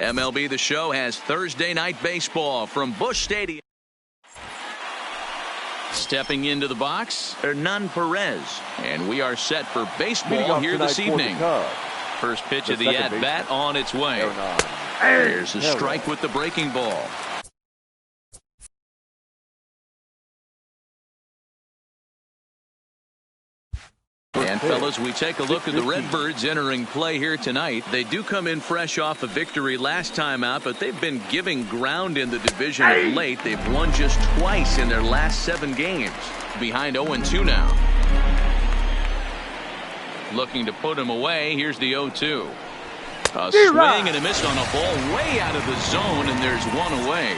MLB The Show has Thursday night baseball from Busch Stadium. Stepping into the box, Hernan Perez. And we are set for baseball here this evening. First pitch of the at-bat on its way. There's a strike with the breaking ball. And fellas, we take a look at the Redbirds entering play here tonight. They do come in fresh off a victory last time out, but they've been giving ground in the division of late. They've won just twice in their last 7 games. Behind 0-2 now. Looking to put him away. Here's the 0-2. A swing and a miss on a ball way out of the zone, and there's one away.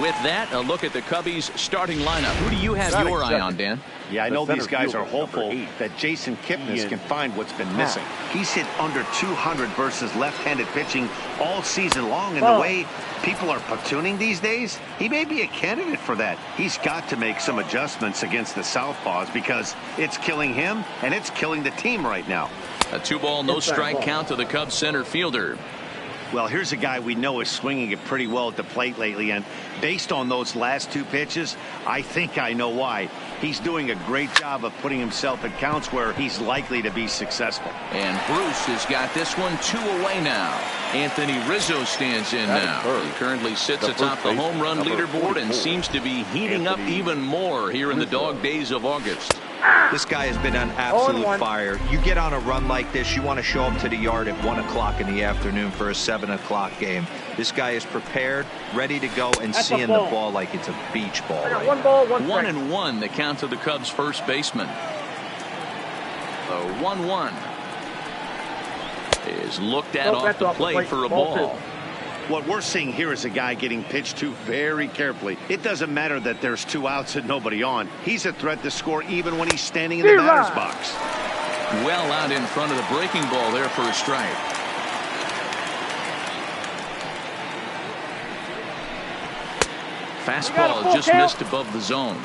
With that, a look at the Cubbies starting lineup. Who do you have your eye on, Dan? Yeah, I know these guys are hopeful that Jason Kipnis can find what's been missing. He's hit under 200 versus left-handed pitching all season long, and the way people are platooning these days, he may be a candidate for that. He's got to make some adjustments against the Southpaws because it's killing him and it's killing the team right now. A 2-ball, no-strike count to the Cubs center fielder. Well, here's a guy we know is swinging it pretty well at the plate lately, and based on those last 2 pitches, I think I know why. He's doing a great job of putting himself at counts where he's likely to be successful. And Bruce has got this one 2 away now. Anthony Rizzo stands in now. He currently sits atop the home run leaderboard and seems to be heating up even more here in the dog days of August. This guy has been on absolute fire. You get on a run like this, you want to show up to the yard at 1 o'clock in the afternoon for a 7 o'clock game. This guy is prepared, ready to go, and seeing the ball like it's a beach ball. Right 1-1 the count to the Cubs first baseman. The 1-1 is looked at off the plate for a ball. What we're seeing here is a guy getting pitched to very carefully. It doesn't matter that there's 2 outs and nobody on. He's a threat to score even when he's standing in the batter's box. Well out in front of the breaking ball there for a strike. Fastball just missed above the zone.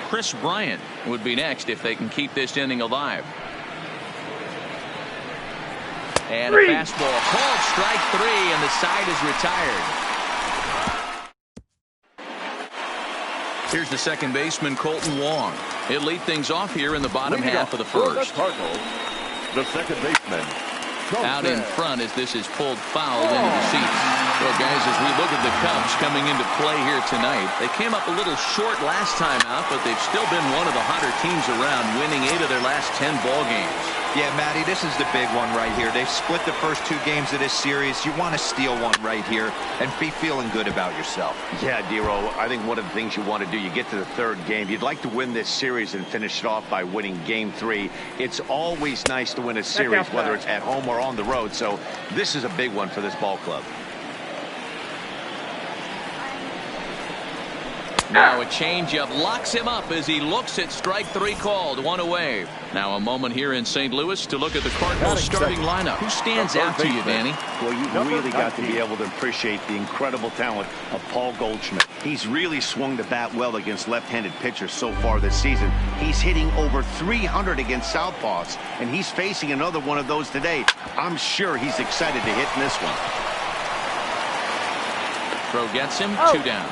Chris Bryant would be next if they can keep this inning alive. And a fastball called strike 3, and the side is retired. Here's the second baseman, Colton Wong. He'll lead things off here in the bottom half of the first. Cardinals, the second baseman. Out in front as this is pulled foul into the seats. Well, guys, as we look at the Cubs coming into play here tonight, they came up a little short last time out, but they've still been one of the hotter teams around, winning 8 of their last 10 ball games. Yeah, Matty, this is the big one right here. They've split the first 2 games of this series. You want to steal one right here and be feeling good about yourself. Yeah, Dero, I think one of the things you want to do, you get to the 3rd game, you'd like to win this series and finish it off by winning game 3. It's always nice to win a series, whether it's at home or on the road, so this is a big one for this ball club. Now a changeup locks him up as he looks at strike 3 called, 1 away. Now a moment here in St. Louis to look at the Cardinals starting lineup. Who stands out to you, Danny? Well, you've really got to be able to appreciate the incredible talent of Paul Goldschmidt. He's really swung the bat well against left-handed pitchers so far this season. He's hitting over 300 against Southpaws, and he's facing another one of those today. I'm sure he's excited to hit in this one. Throw gets him, 2 down.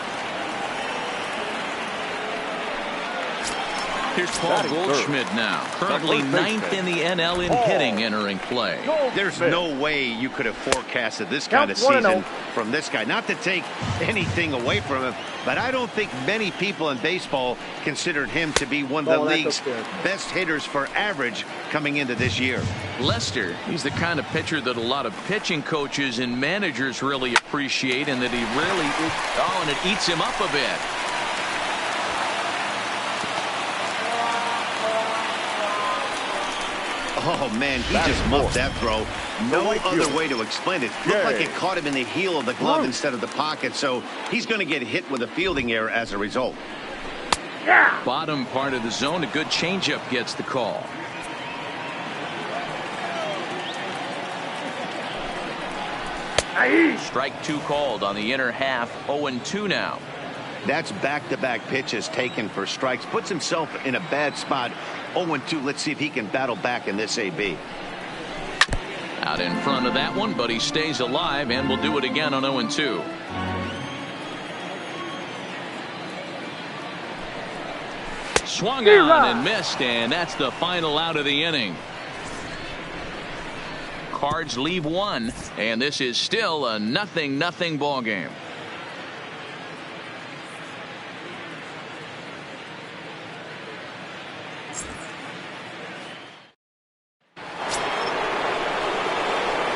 Here's Paul Goldschmidt now, currently 9th in the NL in hitting entering play. There's no way you could have forecasted this kind of season from this guy. Not to take anything away from him, but I don't think many people in baseball considered him to be one of the league's best hitters for average coming into this year. Lester, he's the kind of pitcher that a lot of pitching coaches and managers really appreciate, and that he really, and it eats him up a bit. Oh, man, he just muffed that throw. No other way to explain it. Looked like it caught him in the heel of the glove instead of the pocket, so he's going to get hit with a fielding error as a result. Bottom part of the zone, a good changeup gets the call. Strike 2 called on the inner half, 0-2 now. That's back-to-back pitches taken for strikes. Puts himself in a bad spot. 0-2. Let's see if he can battle back in this AB. Out in front of that one, but he stays alive and will do it again on 0-2. Swung on and missed, and that's the final out of the inning. Cards leave one, and this is still a 0-0 ball game.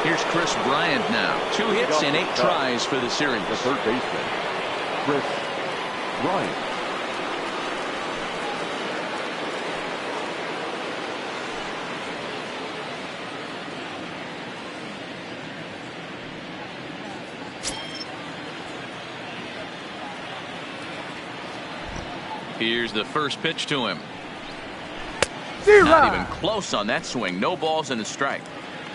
Here's Chris Bryant now. 2 hits and 8 tries for the series. The third baseman, Chris Bryant. Here's the first pitch to him. Not even close on that swing. No balls and a strike.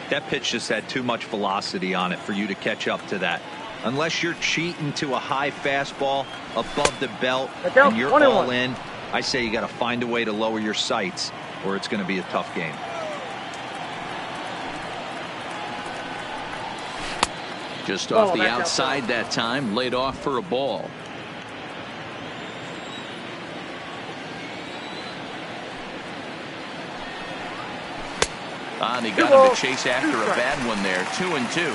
That pitch just had too much velocity on it for you to catch up to that. Unless you're cheating to a high fastball above the belt and you're all in, I say you got to find a way to lower your sights or it's going to be a tough game. Just off the outside that time, laid off for a ball. And he got him to chase after a bad one there. 2-2.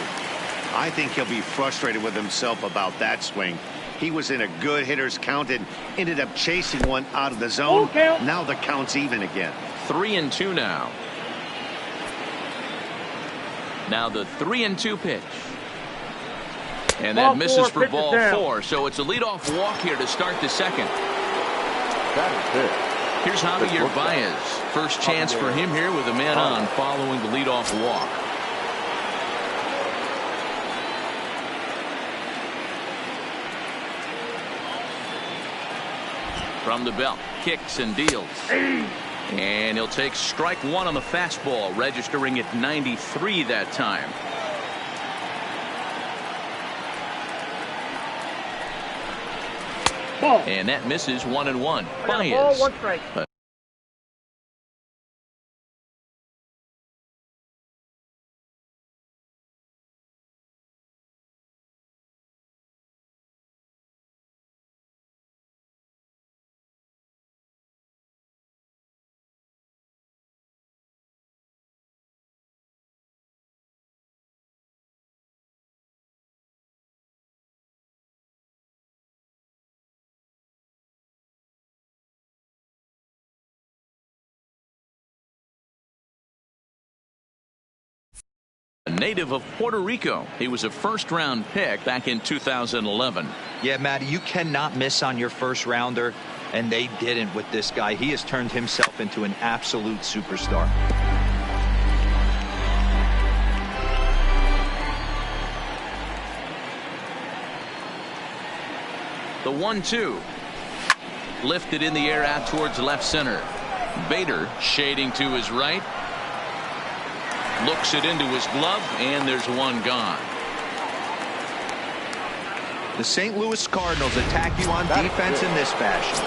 I think he'll be frustrated with himself about that swing. He was in a good hitter's count and ended up chasing one out of the zone. Now the count's even again. 3-2 now. Now the 3-2 pitch. And that misses for ball 4. So it's a leadoff walk here to start the second. That is it. Here's Javier Baez. First chance for him here with a man on following the leadoff walk. From the belt, kicks and deals. And he'll take strike 1 on the fastball, registering at 93 that time. And that misses 1-1. Baez. A native of Puerto Rico. He was a first-round pick back in 2011. Yeah, Matty, you cannot miss on your first rounder, and they didn't with this guy. He has turned himself into an absolute superstar. The 1-2. Lifted in the air out towards left center. Bader shading to his right. Looks it into his glove, and there's one gone. The St. Louis Cardinals attack you on defense in this fashion.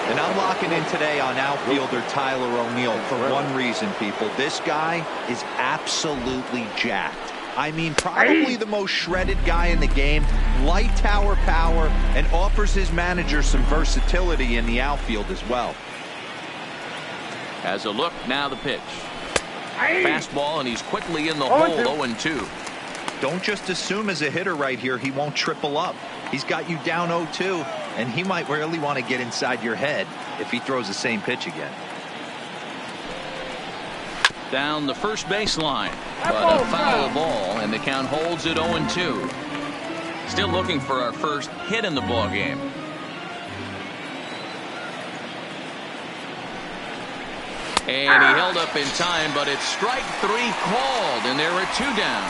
And I'm locking in today on outfielder Tyler O'Neill for one reason, people. This guy is absolutely jacked. I mean, probably the most shredded guy in the game. Light tower power, and offers his manager some versatility in the outfield as well. As a look, now the pitch. Fastball, and he's quickly in the hole. 0-2. Don't just assume as a hitter right here he won't triple up. He's got you down 0-2, and he might really want to get inside your head if he throws the same pitch again. Down the first baseline, but a foul ball, and the count holds at 0-2. Still looking for our first hit in the ball game. And he held up in time, but it's strike 3 called, and there are 2 down.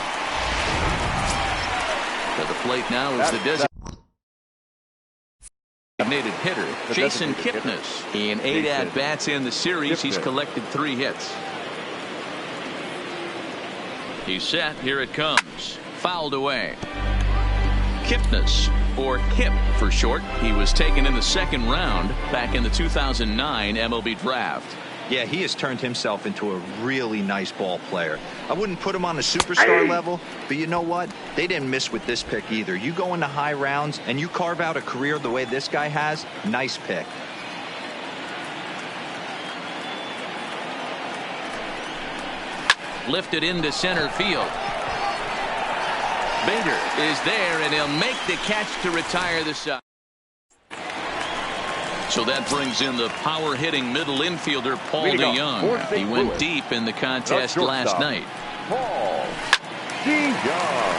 To the plate now is the designated hitter, Jason Kipnis. In 8 at-bats in the series, he's collected 3 hits. He's set. Here it comes. Fouled away. Kipnis, or Kip for short. He was taken in the 2nd round back in the 2009 MLB draft. Yeah, he has turned himself into a really nice ball player. I wouldn't put him on a superstar level, but you know what? They didn't miss with this pick either. You go into high rounds and you carve out a career the way this guy has, nice pick. Lifted into center field. Bader is there, and he'll make the catch to retire the side. So that brings in the power-hitting middle infielder, Paul DeYoung. He went deep in the contest last night. Paul DeYoung.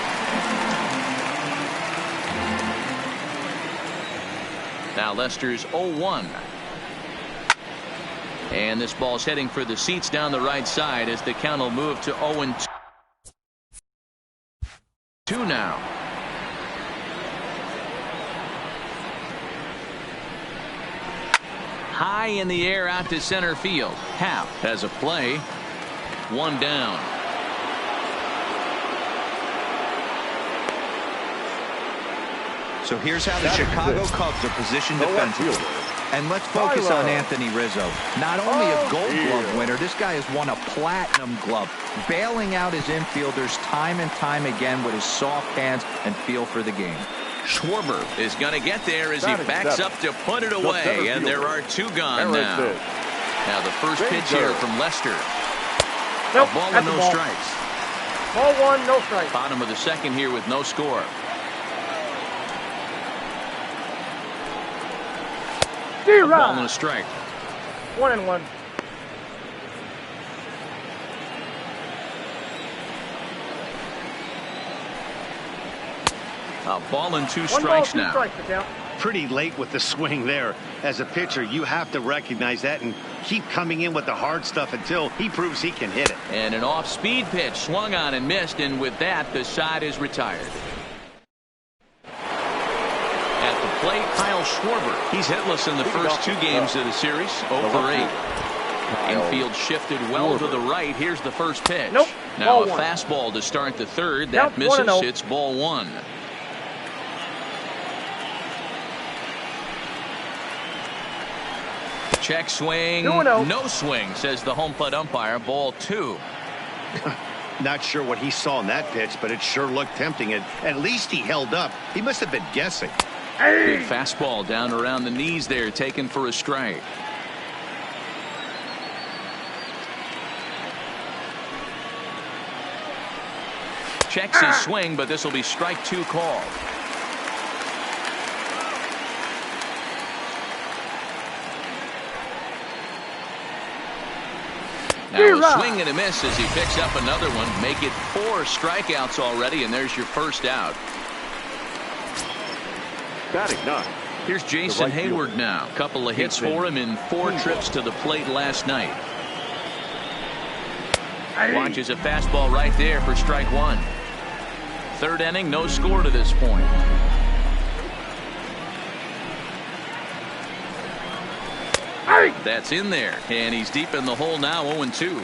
Now Lester's 0-1. And this ball's heading for the seats down the right side as the count will move to 0-2 now. High in the air out to center field. Happ has a play. One down. So here's how the Chicago Cubs are positioned defensively. And let's focus on Anthony Rizzo. Not only a Gold Glove winner, this guy has won a Platinum Glove, bailing out his infielders time and time again with his soft hands and feel for the game. Schwarber is going to get there as he backs up to put it away, and there are two gone now. Now the first pitch here from Lester. Nope, a ball and no strikes. Ball one, no strikes. Bottom of the second here with no score. A ball and a strike. 1-1. A ball and two strikes now. Pretty late with the swing there. As a pitcher, you have to recognize that and keep coming in with the hard stuff until he proves he can hit it. And an off-speed pitch swung on and missed, and with that, the side is retired. At the plate, Kyle Schwarber. He's hitless in the first two games of the series, 0 for 8. Infield shifted well to the right. Here's the first pitch. Nope. Now a fastball to start the third. That misses. It's ball one. Check swing. No swing, says the home plate umpire. Ball two. Not sure what he saw in that pitch, but it sure looked tempting. And at least he held up. He must have been guessing. Big fastball down around the knees there, taken for a strike. Checks his swing, but this will be strike two called. Now a swing and a miss as he picks up another one. Make it 4 strikeouts already, and there's your first out. Batting 9. Here's Jason Hayward now. Couple of hits for him in 4 trips to the plate last night. Watches a fastball right there for strike one. Third inning, no score to this point. That's in there, and he's deep in the hole now, 0-2.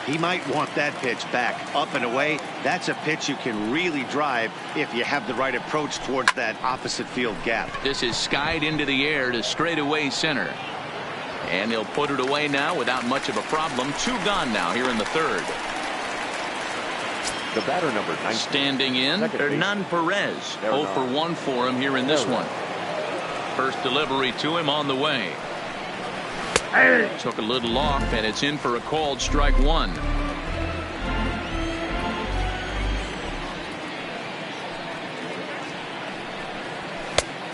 He might want that pitch back, up and away. That's a pitch you can really drive if you have the right approach towards that opposite field gap. This is skied into the air to straightaway center. And he'll put it away now without much of a problem. 2 gone now here in the third. The batter number 9. Standing in, Hernan Perez. 0 for 1 for him here in this one. First delivery to him on the way. Took a little off, and it's in for a called strike one.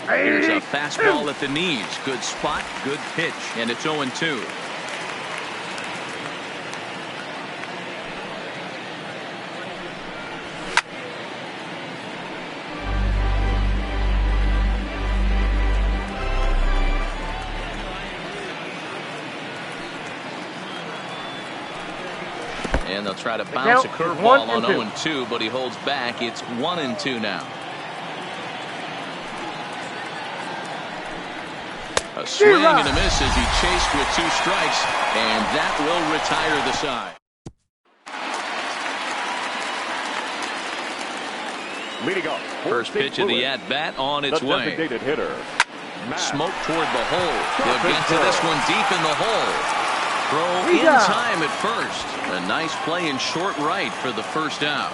Here's a fastball at the knees. Good spot, good pitch, and it's 0-2. And they'll try to bounce a curveball on 0-2, but he holds back. It's 1-2 now. A swing and a miss as he chased with 2 strikes, and that will retire the side. Leading up, first pitch of the at-bat on its way. Hitter, Smoke toward the hole. They'll get to this one deep in the hole. Throw in time at first. A nice play in short right for the first out.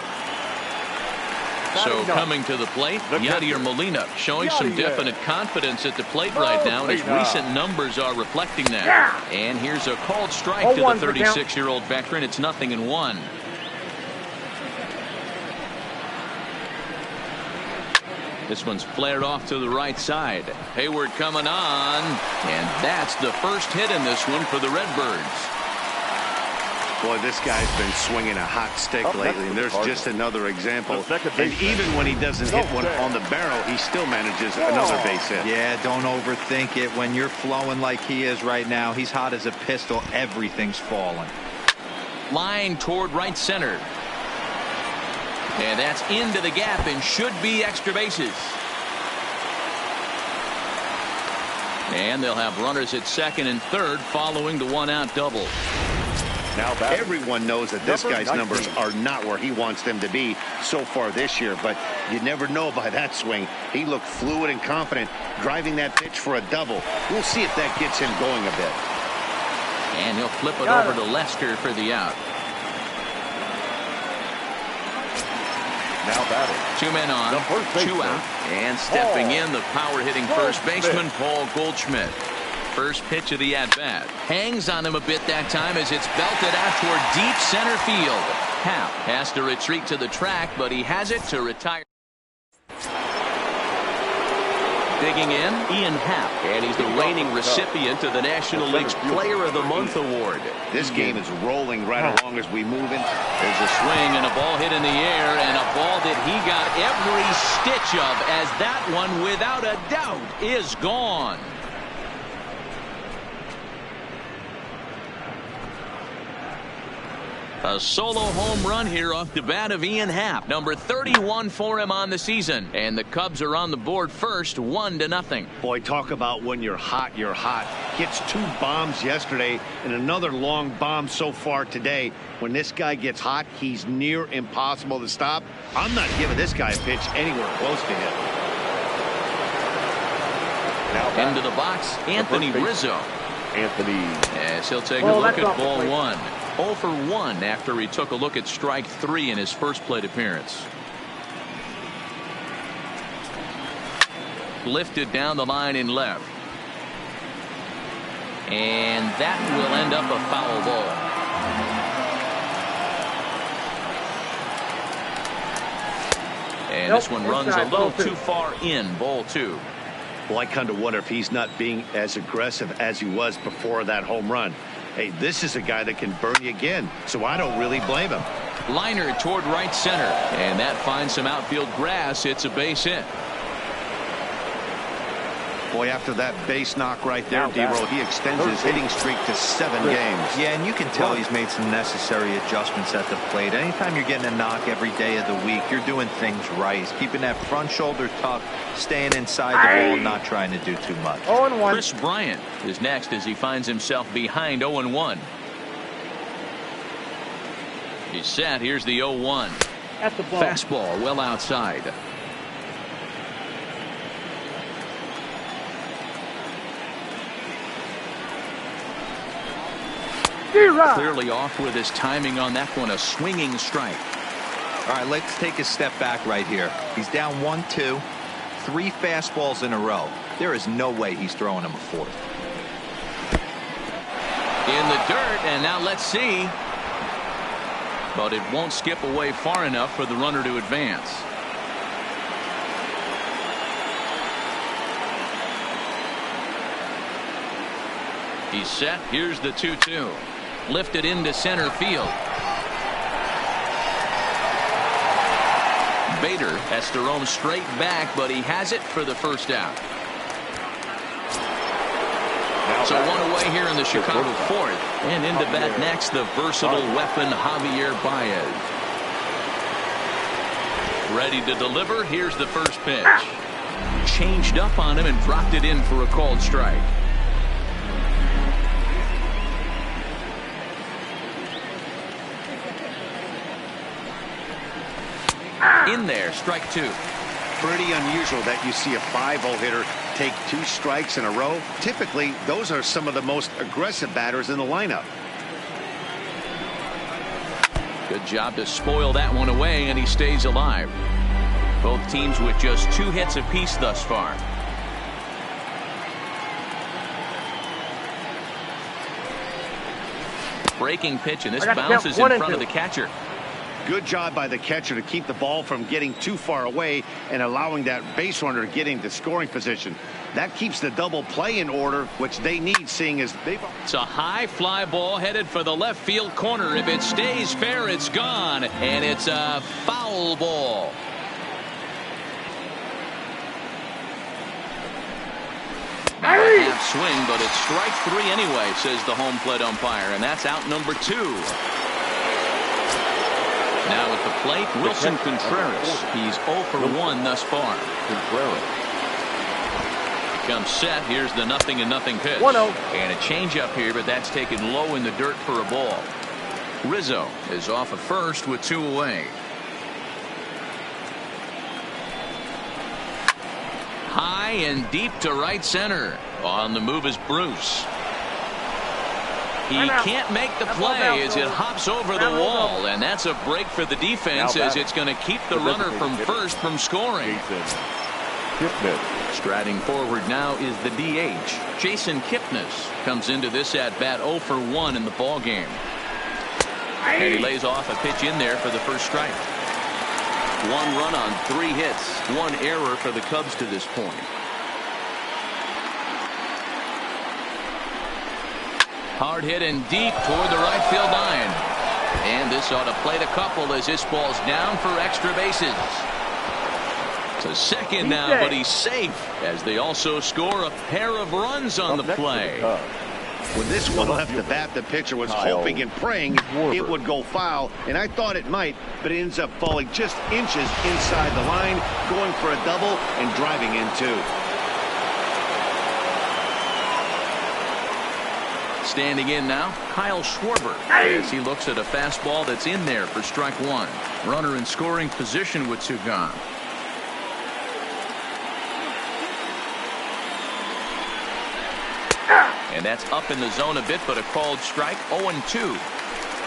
So coming to the plate, Yadier Molina showing some definite confidence at the plate right now, and his recent numbers are reflecting that. And here's a called strike to the 36-year-old veteran. It's 0-1. This one's flared off to the right side. Hayward coming on, and that's the first hit in this one for the Redbirds. Boy, this guy's been swinging a hot stick lately, and there's just another example. And even when he doesn't hit one on the barrel, he still manages another base hit. Yeah, don't overthink it. When you're flowing like he is right now, he's hot as a pistol. Everything's falling. Line toward right center. And that's into the gap and should be extra bases. And they'll have runners at second and third following the one-out double. Now everyone knows that this guy's numbers are not where he wants them to be so far this year, but you never know by that swing. He looked fluid and confident driving that pitch for a double. We'll see if that gets him going a bit. And he'll flip it over to Lester for the out. Now batting. 2 men on, 2 out. And stepping in, the power-hitting first baseman, Paul Goldschmidt. First pitch of the at-bat. Hangs on him a bit that time as it's belted out toward deep center field. Happ has to retreat to the track, but he has it to retire. Digging in, Ian Happ, and he's the reigning recipient of the National League's Player of the Month award. This game is rolling right along as we move in. There's a swing and a ball hit in the air, and a ball that he got every stitch of, as that one, without a doubt, is gone. A solo home run here off the bat of Ian Happ. Number 31 for him on the season. And the Cubs are on the board first, 1-0. Boy, talk about when you're hot, you're hot. Gets 2 bombs yesterday and another long bomb so far today. When this guy gets hot, he's near impossible to stop. I'm not giving this guy a pitch anywhere close to him. Now into the box, Anthony Rizzo. As he'll take a look at ball 1. 0 for 1 after he took a look at strike 3 in his first plate appearance. Lifted down the line in left. And that will end up a foul ball. And this one runs a little too far in, ball 2. Well, I kind of wonder if he's not being as aggressive as he was before that home run. Hey, this is a guy that can burn you again, so I don't really blame him. Liner toward right center, and that finds some outfield grass. It's a base hit. Boy, after that base knock right there, D-Roll, he extends his hitting streak to 7 games. Yeah, and you can tell he's made some necessary adjustments at the plate. Anytime you're getting a knock every day of the week, you're doing things right. He's keeping that front shoulder tucked, staying inside the ball, and not trying to do too much. 0-1. Chris Bryant is next as he finds himself behind 0-1. He's set. Here's the 0-1. That's the ball. Fastball well outside. Clearly off with his timing on that one, a swinging strike. All right, let's take a step back right here. He's down 1-2, 3 fastballs in a row. There is no way he's throwing him a 4th. In the dirt, and now let's see. But it won't skip away far enough for the runner to advance. He's set. Here's the 2-2. Lifted into center field. Bader has to roam straight back, but he has it for the first out. So 1 away here in the Chicago 4th. And into bat next, the versatile weapon Javier Baez. Ready to deliver. Here's the first pitch. Changed up on him and dropped it in for a called strike. In there, strike 2. Pretty unusual that you see a 5-0 hitter take 2 strikes in a row. Typically, those are some of the most aggressive batters in the lineup. Good job to spoil that one away, and he stays alive. Both teams with just 2 hits apiece thus far. Breaking pitch, and this bounces in front of the catcher. Good job by the catcher to keep the ball from getting too far away and allowing that base runner to get into scoring position. That keeps the double play in order, which they need, seeing as they've... It's a high fly ball headed for the left field corner. If it stays fair, it's gone, and it's a foul ball. Half swing, but it's strike 3 anyway, says the home plate umpire, and that's out number 2. Now at the plate, Wilson Contreras. He's 0 for 1 thus far. Comes set. Here's the 0-0 pitch. 1-0. And a changeup here, but that's taken low in the dirt for a ball. Rizzo is off at first with 2 away. High and deep to right center. On the move is Bruce. He can't make the play as it hops over the wall, and that's a break for the defense as it's going to keep the runner from first from scoring. Striding forward now is the DH. Jason Kipnis comes into this at bat 0 for 1 in the ball game. And he lays off a pitch in there for the first strike. 1 run on 3 hits, 1 error for the Cubs to this point. Hard hit and deep toward the right field line. And this ought to plate a couple as this ball's down for extra bases. To second now, but he's safe as they also score a pair of runs on the play. When this one left the bat, the pitcher was hoping and praying it would go foul, and I thought it might, but it ends up falling just inches inside the line, going for a double and driving in 2. Standing in now, Kyle Schwarber, as he looks at a fastball that's in there for strike 1. Runner in scoring position with 2 gone. And that's up in the zone a bit, but a called strike. 0-2.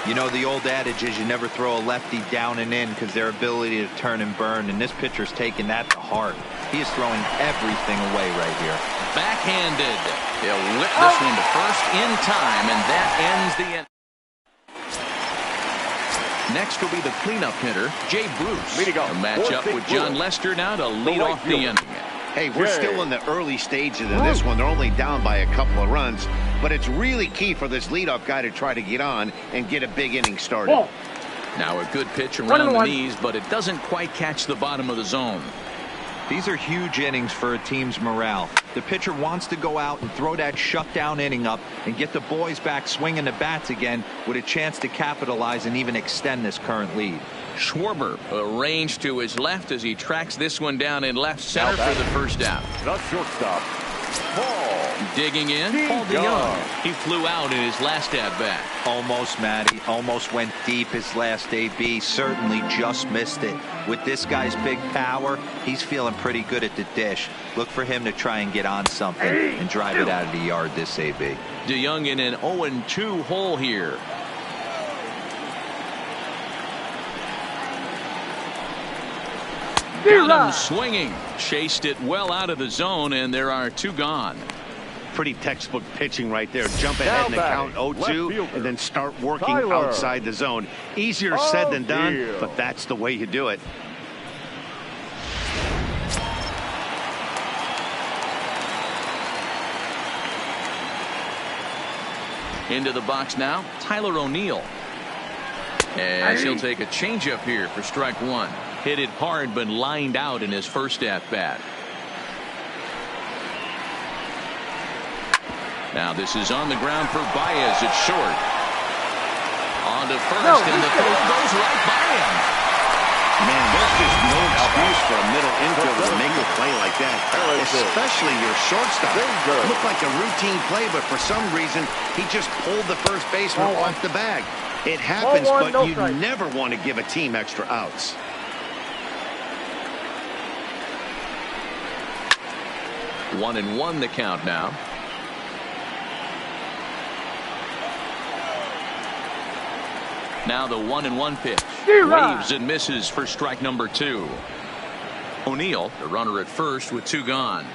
You know, the old adage is you never throw a lefty down and in because their ability to turn and burn, and this pitcher's taking that to heart. He is throwing everything away right here. Backhanded. He'll whip this one to first in time, and that ends the inning. Next will be the cleanup hitter, Jay Bruce. A matchup with John Lester now to lead off the inning. Hey, we're still in the early stages of this one. They're only down by a couple of runs, but it's really key for this leadoff guy to try to get on and get a big inning started. Now a good pitch around the knees, but it doesn't quite catch the bottom of the zone. These are huge innings for a team's morale. The pitcher wants to go out and throw that shutdown inning up and get the boys back swinging the bats again with a chance to capitalize and even extend this current lead. Schwarber arranged to his left as he tracks this one down in left center for the first out. The shortstop, Paul. Digging in, Paul DeYoung. He flew out in his last at-bat. Almost, Matty. Almost went deep his last AB. Certainly just missed it. With this guy's big power, he's feeling pretty good at the dish. Look for him to try and get on something and drive it out of the yard this AB. DeYoung in an 0-2 hole here. Got him swinging. Chased it well out of the zone, and there are 2 gone. Pretty textbook pitching right there. Jump ahead in the count 0-2 and then start working outside the zone. Easier said than done, but that's the way you do it. Into the box now, Tyler O'Neill. As he'll take a changeup here for strike 1. Hit it hard, but lined out in his first at-bat. Now this is on the ground for Baez. It's short. On to first, and the throw goes right by him. Man, there's just no excuse for a middle infielder to make a play like that, especially your shortstop. It looked like a routine play, but for some reason, he just pulled the first baseman off the bag. It happens, but you never want to give a team extra outs. One and one the count now. Now the 1-1 pitch. Waves and misses for strike number 2. O'Neill, the runner at first with 2 gone.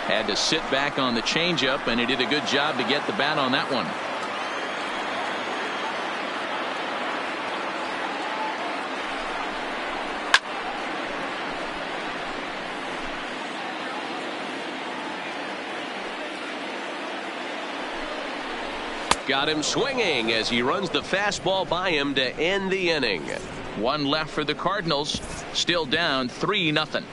Had to sit back on the changeup, and he did a good job to get the bat on that one. Got him swinging as he runs the fastball by him to end the inning. 1 left for the Cardinals. Still down 3-0.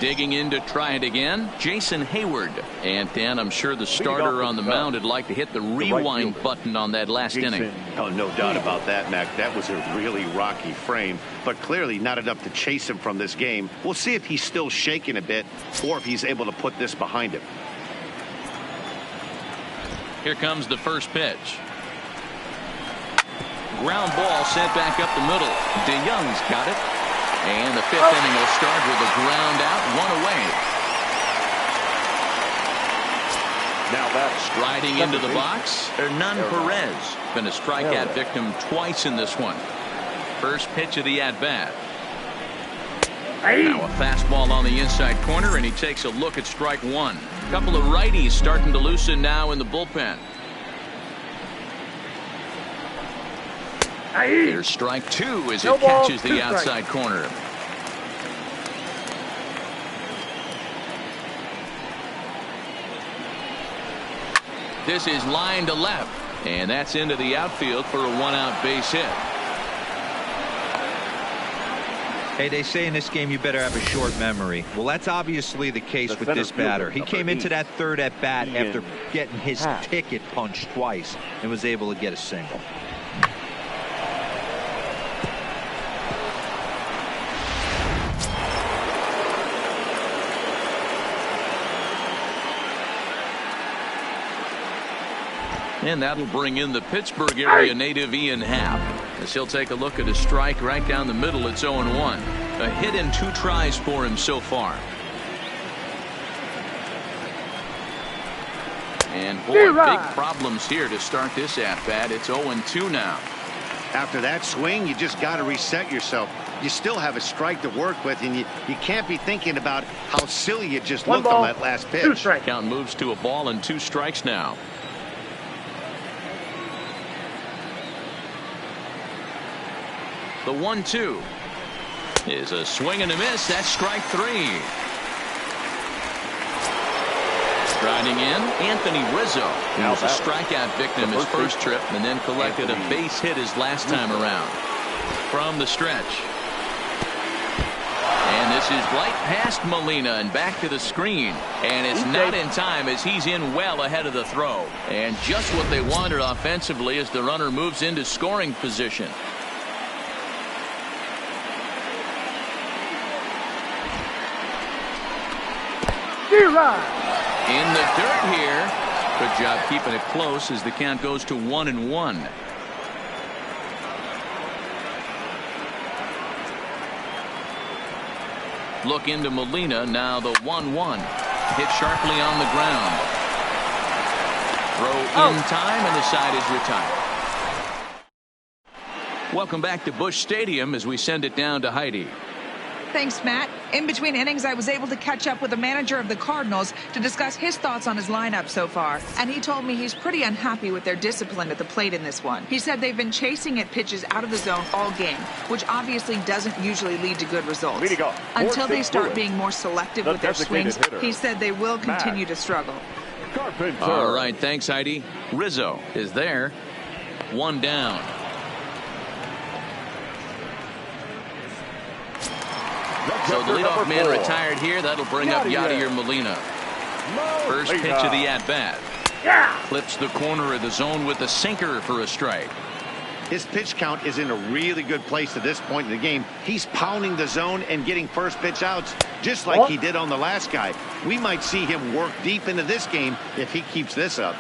Digging in to try it again, Jason Hayward. And Dan, I'm sure the starter on the mound would like to hit the rewind button on that last inning. Oh, no doubt about that, Mac. That was a really rocky frame, but clearly not enough to chase him from this game. We'll see if he's still shaking a bit or if he's able to put this behind him. Here comes the first pitch. Ground ball sent back up the middle. DeYoung's got it. And the 5th inning will start with a ground out, 1 away. Now that's striding into the box, Hernan Perez. Been a strikeout victim twice in this one. First pitch of the at-bat. Now a fastball on the inside corner, and he takes a look at strike 1. A couple of righties starting to loosen now in the bullpen. Here's strike 2 as it catches the outside corner. This is line to left, and that's into the outfield for a 1-out base hit. Hey, they say in this game you better have a short memory. Well, that's obviously the case with this batter. He came into that third at bat after getting his ticket punched twice and was able to get a single. And that'll bring in the Pittsburgh area native Ian Happ, as he'll take a look at a strike right down the middle. It's 0-1. A hit in 2 tries for him so far. And boy, big problems here to start this at-bat. It's 0-2 now. After that swing, you just got to reset yourself. You still have a strike to work with, and you can't be thinking about how silly you just looked on that last pitch. Count moves to a ball and 2 strikes now. The 1-2 is a swing and a miss. That's strike 3. Striding in, Anthony Rizzo. He was a strikeout victim his first trip and then collected a base hit his last time around. From the stretch. And this is right past Molina and back to the screen. And it's not in time as he's in well ahead of the throw. And just what they wanted offensively as the runner moves into scoring position. In the dirt here. Good job keeping it close as the count goes to 1-1. Look into Molina. Now the 1-1. Hit sharply on the ground. Throw in time, and the side is retired. Welcome back to Busch Stadium as we send it down to Heidi. Thanks, Matt. In between innings, I was able to catch up with the manager of the Cardinals to discuss his thoughts on his lineup so far. And he told me he's pretty unhappy with their discipline at the plate in this one. He said they've been chasing at pitches out of the zone all game, which obviously doesn't usually lead to good results. Until they start being more selective with their swings, he said they will continue to struggle. All right, thanks, Heidi. Rizzo is there. 1 down. So the leadoff man retired here. That'll bring up Yadier Molina. First pitch of the at-bat. Clips the corner of the zone with the sinker for a strike. His pitch count is in a really good place at this point in the game. He's pounding the zone and getting first pitch outs just like he did on the last guy. We might see him work deep into this game if he keeps this up.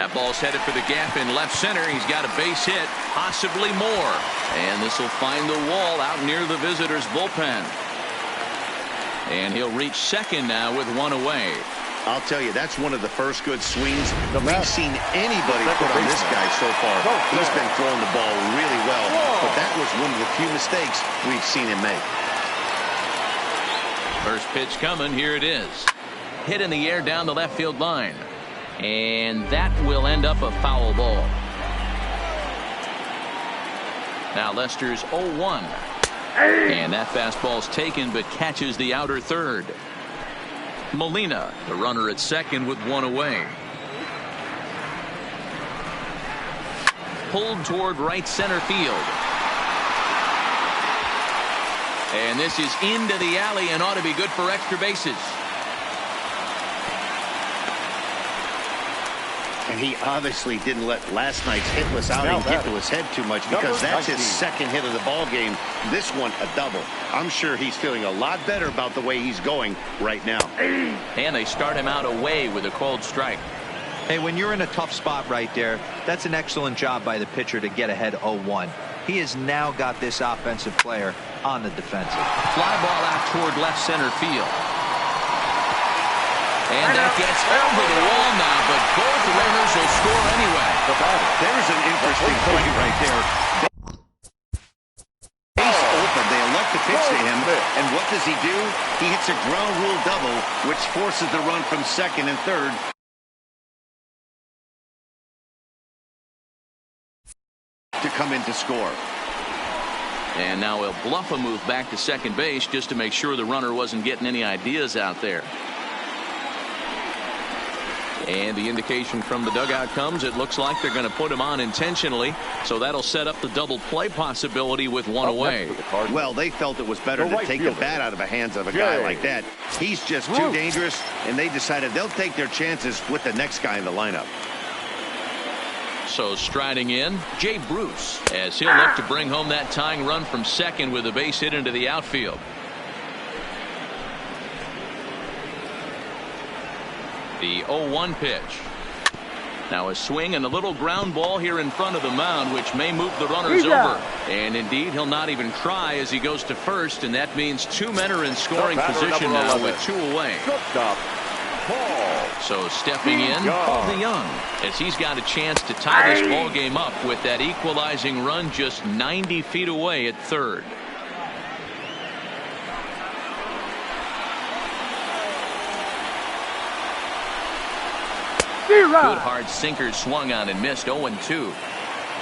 That ball's headed for the gap in left center. He's got a base hit, possibly more. And this will find the wall out near the visitors' bullpen. And he'll reach second now with one away. I'll tell you, that's one of the first good swings we've seen anybody put on this guy so far. He's been throwing the ball really well, but that was one of the few mistakes we've seen him make. First pitch coming. Here it is. Hit in the air down the left field line. And that will end up a foul ball. Now Lester's 0-1. And that fastball's taken but catches the outer third. Molina, the runner at second with one away. Pulled toward right center field. And this is into the alley and ought to be good for extra bases. And he obviously didn't let last night's hitless outing get to his head too much, because that's his second hit of the ball game. This one a double. I'm sure he's feeling a lot better about the way he's going right now. And they start him out away with a called strike. Hey, when you're in a tough spot right there, that's an excellent job by the pitcher to get ahead 0-1. He has now got this offensive player on the defensive. Fly ball out toward left center field. And that gets over the wall now, but both runners will score anyway. There's an interesting point right there. Base open, they elect to pitch to him, and what does he do? He hits a ground rule double, which forces the run from second and third to come in to score. And now he'll bluff a move back to second base just to make sure the runner wasn't getting any ideas out there. And the indication from the dugout comes, it looks like they're going to put him on intentionally, so that'll set up the double play possibility with one away. Well, they felt it was better to take the bat out of the hands of a guy like that. He's just too dangerous, and they decided they'll take their chances with the next guy in the lineup. So striding in, Jay Bruce, as he'll look to bring home that tying run from second with a base hit into the outfield. The 0-1 pitch. Now a swing and a little ground ball here in front of the mound, which may move the runners over. And indeed, he'll not even try as he goes to first, and that means two men are in scoring position now with two away. So stepping in, Paul DeYoung, as he's got a chance to tie this ball game up with that equalizing run just 90 feet away at third. Good hard sinker swung on and missed. 0-2.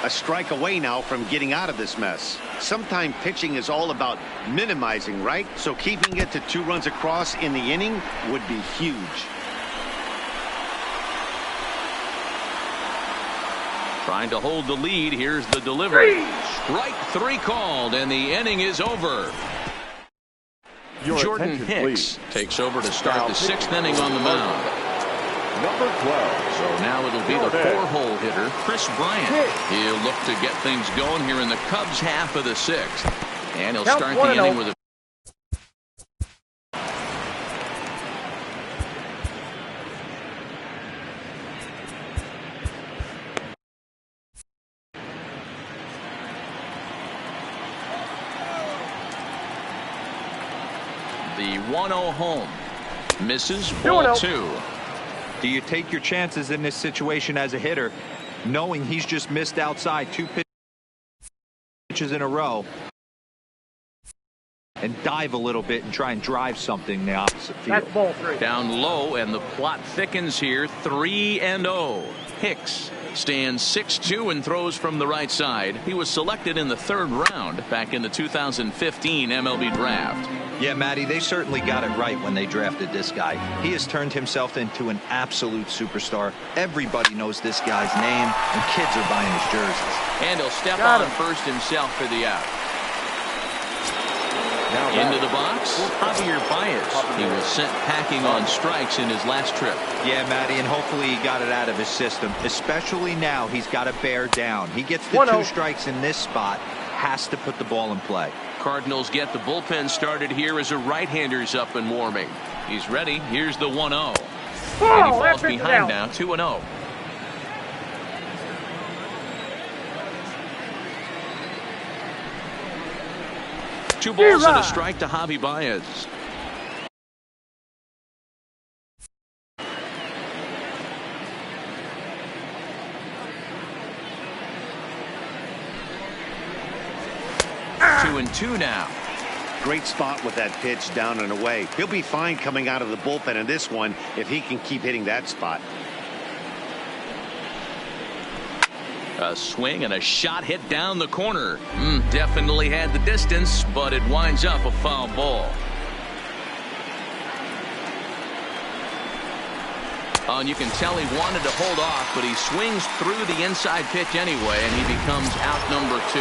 A strike away now from getting out of this mess. Sometimes pitching is all about minimizing, right? So keeping it to 2 runs across in the inning would be huge. Trying to hold the lead. Here's the delivery. Strike 3 called, and the inning is over. Jordan Hicks takes over to start the 6th inning on the mound. Number 12. So now it'll be the 4-hole hitter, Chris Bryant. He'll look to get things going here in the Cubs half of the 6th. And he'll start the inning with a the 1-0 home. Misses, ball 2. Do you take your chances in this situation as a hitter, knowing he's just missed outside 2 pitches in a row, and dive a little bit and try and drive something in the opposite field? That's ball 3. Down low, and the plot thickens here. 3-0. Hicks stands 6'2" and throws from the right side. He was selected in the 3rd round back in the 2015 MLB draft. Yeah, Matty, they certainly got it right when they drafted this guy. He has turned himself into an absolute superstar. Everybody knows this guy's name, and kids are buying his jerseys. And he'll step on first himself for the out. Into the box, Javier Baez. He was sent packing on strikes in his last trip. Yeah, Matty, and hopefully he got it out of his system, especially now he's got to bear down. He gets the 2 strikes in this spot, has to put the ball in play. Cardinals get the bullpen started here as a right-hander's up and warming. He's ready. Here's the 1-0. And he falls behind now, 2-0. 2 balls and a strike to Javi Baez. Two and two now. Great spot with that pitch down and away. He'll be fine coming out of the bullpen in this one if he can keep hitting that spot. A swing and a shot hit down the corner. Definitely had the distance, but it winds up a foul ball. And you can tell he wanted to hold off, but he swings through the inside pitch anyway, and he becomes out number 2.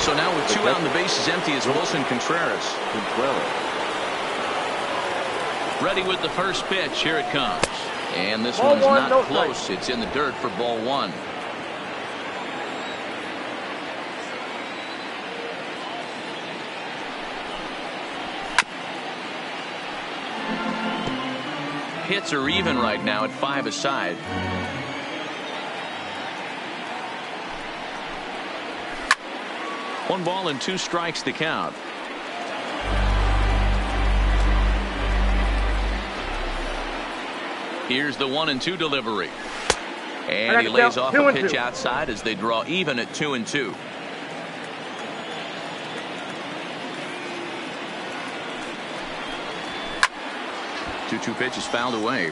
So now with 2 out and the bases empty is Wilson Contreras. Ready with the first pitch. Here it comes. And this one's not close. It's in the dirt for ball 1. Hits are even right now at 5 aside. One ball and 2 strikes to count. Here's the 1-2 delivery. And he lays off a pitch outside as they draw even at 2-2. Two pitches fouled away.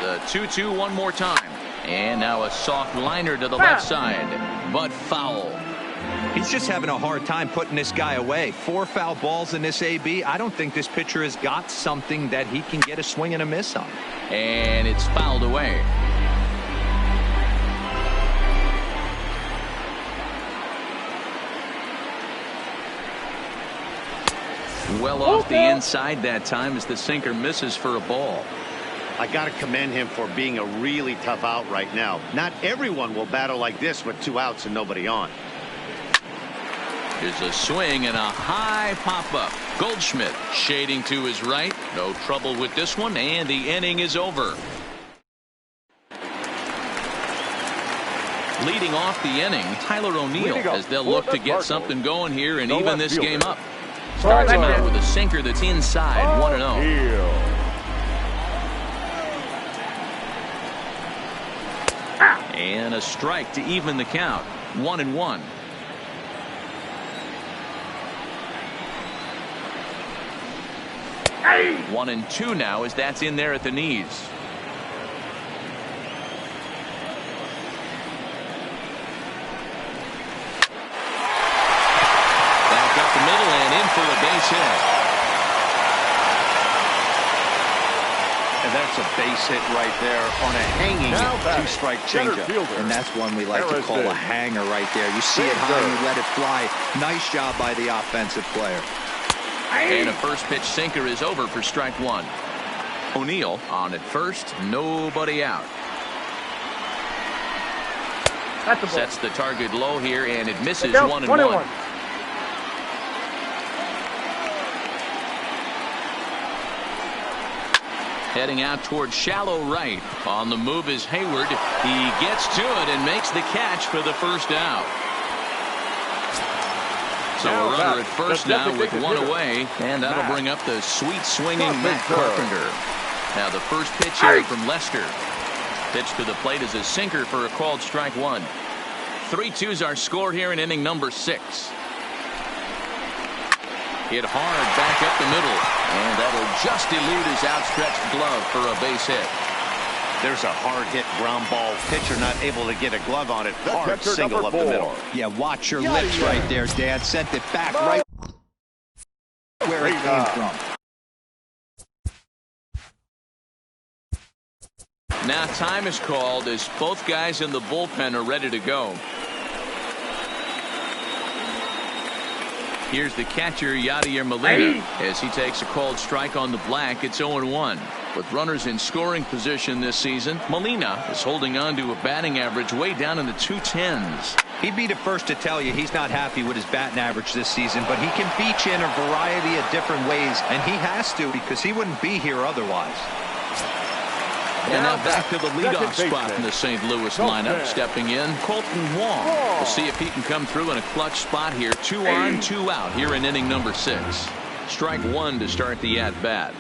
The 2-2 one more time. And now a soft liner to the left side, but foul. He's just having a hard time putting this guy away. 4 foul balls in this AB. I don't think this pitcher has got something that he can get a swing and a miss on. And it's fouled away. Well off the inside that time as the sinker misses for a ball. I got to commend him for being a really tough out right now. Not everyone will battle like this with 2 outs and nobody on. Here's a swing and a high pop-up. Goldschmidt shading to his right. No trouble with this one, and the inning is over. Leading off the inning, Tyler O'Neill, as they'll look to get something going here and even this game up. Starts him out with a sinker that's inside, 1-0. And a strike to even the count, 1-1. Hey. 1-2 now as that's in there at the knees. Back up the middle and in for a base hit. And that's a base hit right there on a hanging 2-strike changeup. And that's one we like to call a hanger right there. You see it high, you let it fly. Nice job by the offensive player. And a first pitch sinker is over for strike 1. O'Neill on at first, nobody out. Sets the target low here, and it misses 1-1. Heading out towards shallow right. On the move is Hayward. He gets to it and makes the catch for the first out. So a runner at first now with 1 away, and that'll bring up the sweet swinging Matt Carpenter. Now the first pitch here from Lester. Pitch to the plate is a sinker for a called strike 1. 3-2 is our score here in inning number 6. Hit hard back up the middle, and that'll just elude his outstretched glove for a base hit. There's a hard hit ground ball. Pitcher not able to get a glove on it. Hard single up the middle. Yeah, watch your lips right there, Dad. Sent it back right where it came from. Now time is called as both guys in the bullpen are ready to go. Here's the catcher, Yadier Molina, as he takes a called strike on the black. It's 0-1. With runners in scoring position this season, Molina is holding on to a batting average way down in the 210s. He'd be the first to tell you he's not happy with his batting average this season, but he can beat you in a variety of different ways, and he has to because he wouldn't be here otherwise. And now back to the leadoff spot in the St. Louis lineup. Stepping in, Colton Wong. We'll see if he can come through in a clutch spot here. 2 on, 2 out here in inning number 6. Strike 1 to start the at-bat.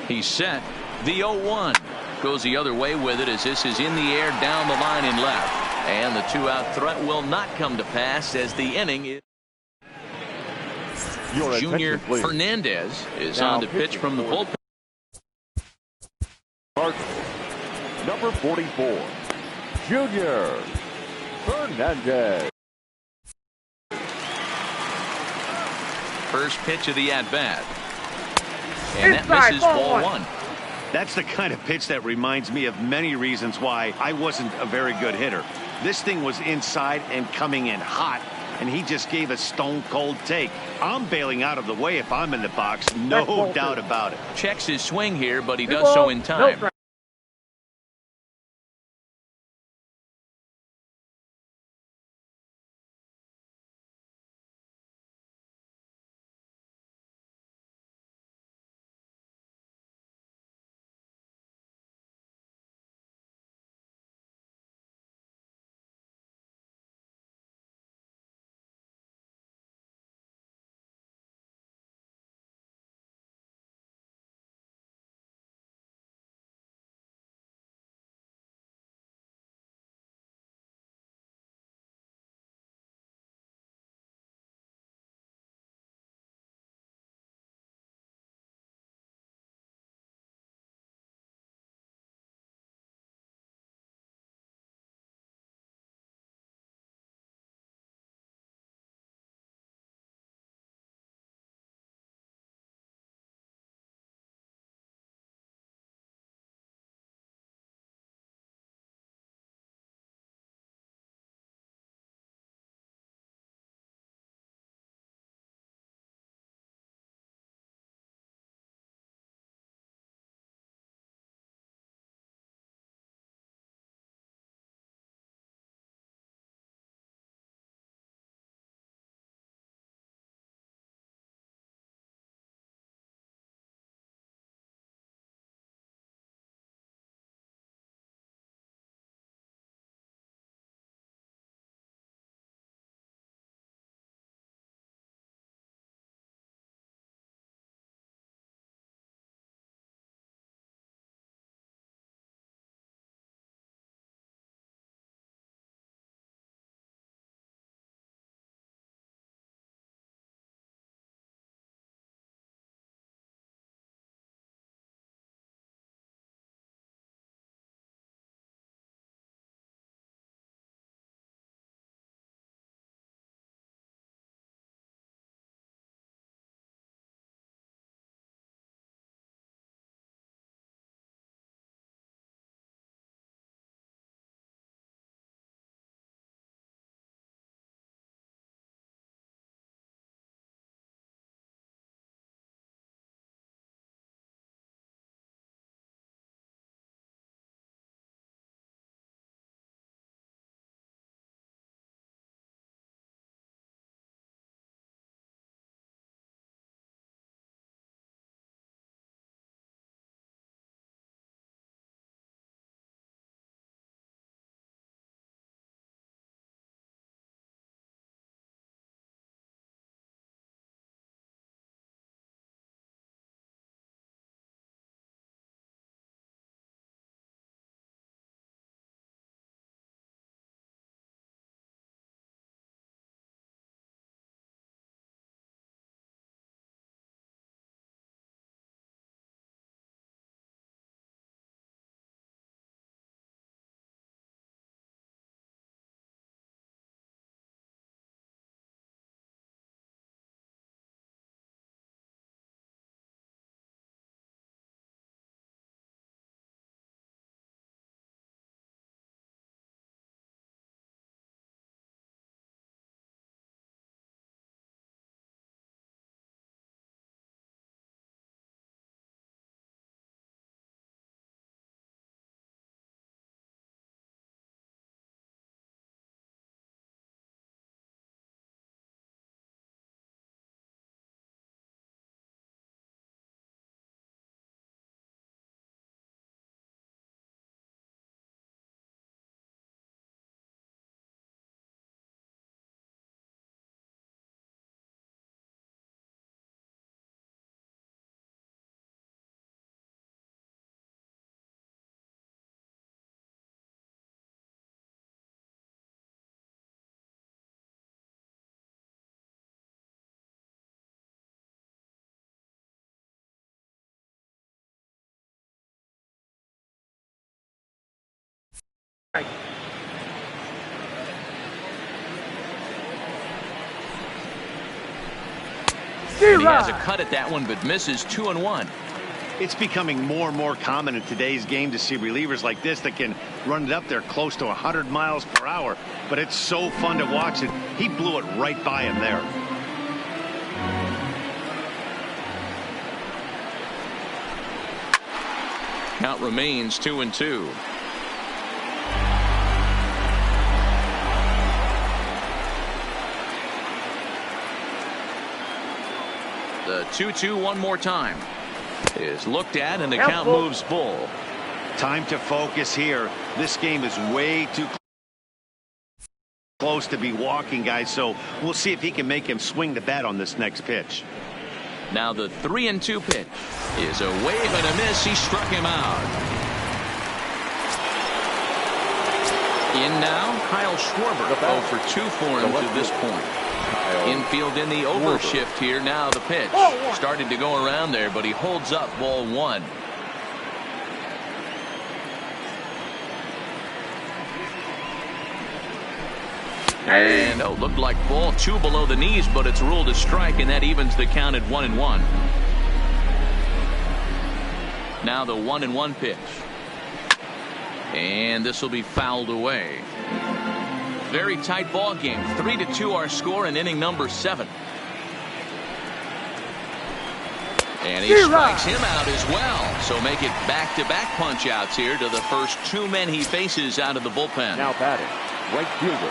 He's set. The 0-1 goes the other way with it as this is in the air down the line in left. And the 2-out threat will not come to pass as the inning is. Junior Fernandez is on to pitch from the bullpen. Number 44, Junior Fernandez. First pitch of the at-bat. And that misses ball 1. That's the kind of pitch that reminds me of many reasons why I wasn't a very good hitter. This thing was inside and coming in hot, and he just gave a stone-cold take. I'm bailing out of the way if I'm in the box, no doubt about it. Checks his swing here, but he does so in time. And he has a cut at that one, but misses 2-1. It's becoming more and more common in today's game to see relievers like this that can run it up there close to 100 miles per hour. But it's so fun to watch it. He blew it right by him there. Count remains 2-2. The 2-2 one more time is looked at, and the count moves full. Time to focus here. This game is way too close to be walking, guys, so we'll see if he can make him swing the bat on this next pitch. Now the 3-2 pitch is a wave and a miss. He struck him out. In now, Kyle Schwarber, 0 for 2 for him to this point. Infield in the overshift here. Now the pitch started to go around there, but he holds up ball 1. And looked like ball 2 below the knees, but it's ruled a strike, and that evens the count at 1-1. Now the 1-1 pitch, and this will be fouled away. Very tight ball game. 3-2 our score in inning number 7. And he strikes him out as well. So make it back-to-back punch outs here to the first 2 men he faces out of the bullpen. Now batting, right fielder.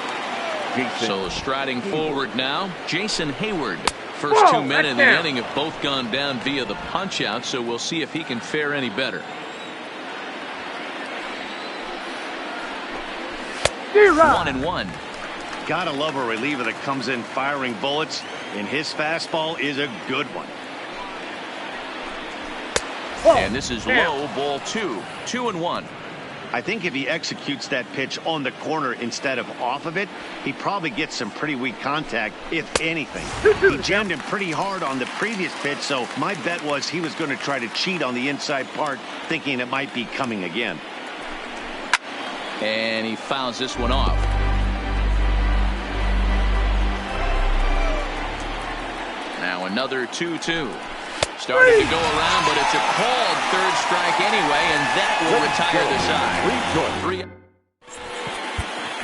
So striding forward now, Jason Hayward. First 2 men in the inning have both gone down via the punch out, so we'll see if he can fare any better. 1-1. Gotta love a reliever that comes in firing bullets, and his fastball is a good one. And this is low, ball 2. 2-1. I think if he executes that pitch on the corner instead of off of it, he probably gets some pretty weak contact, if anything. He jammed him pretty hard on the previous pitch, so my bet was he was going to try to cheat on the inside part, thinking it might be coming again. And he fouls this one off. Now another 2-2. Starting to go around, but it's a called 3rd strike anyway, and that will retire the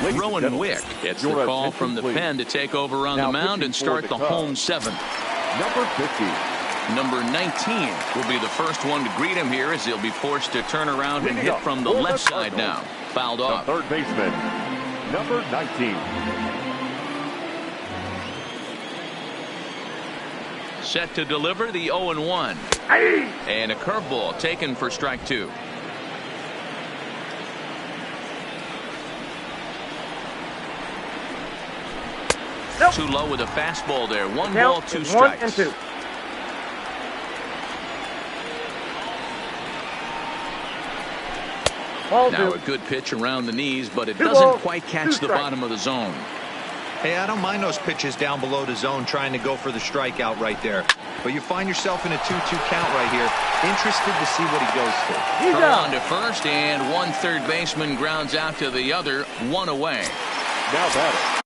side. Rowan Wick gets the call from the pen to take over on the mound and start the home 7th. Number 50. Number 19 will be the first one to greet him here, as he'll be forced to turn around and hit from the left side now. Fouled off. The 3rd baseman, number 19. Set to deliver the 0-1. And a curveball taken for strike 2. Too low with a fastball there. 1 ball, 2 strikes. Now a good pitch around the knees, but it doesn't quite catch the bottom of the zone. Hey, I don't mind those pitches down below the zone trying to go for the strikeout right there. But you find yourself in a 2-2 count right here. Interested to see what he goes to. Throw on to first, and 1 third baseman grounds out to the other. 1 away. Now batting,